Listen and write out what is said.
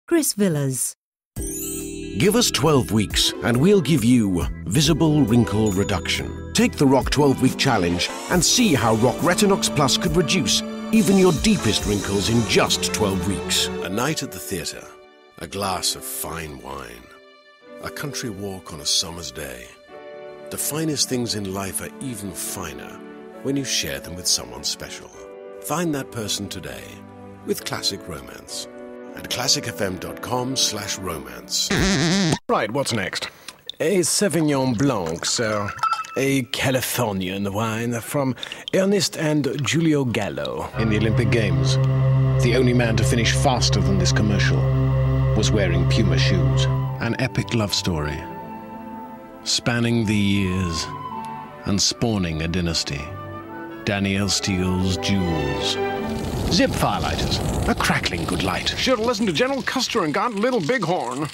Chris Villas. Give us 12 weeks and we'll give you visible wrinkle reduction. Take the ROC 12-week challenge and see how ROC Retinox Plus could reduce even your deepest wrinkles in just 12 weeks. A night at the theatre, a glass of fine wine, a country walk on a summer's day. The finest things in life are even finer when you share them with someone special. Find that person today with Classic Romance at classicfm.com/romance. Right, what's next? A Sauvignon Blanc, sir. A Californian wine from Ernest and Giulio Gallo. In the Olympic Games, the only man to finish faster than this commercial was wearing Puma shoes. An epic love story, spanning the years and spawning a dynasty. Danielle Steele's Jewels. Zip firelighters, a crackling good light. Should have listened to General Custer and got Little Bighorn.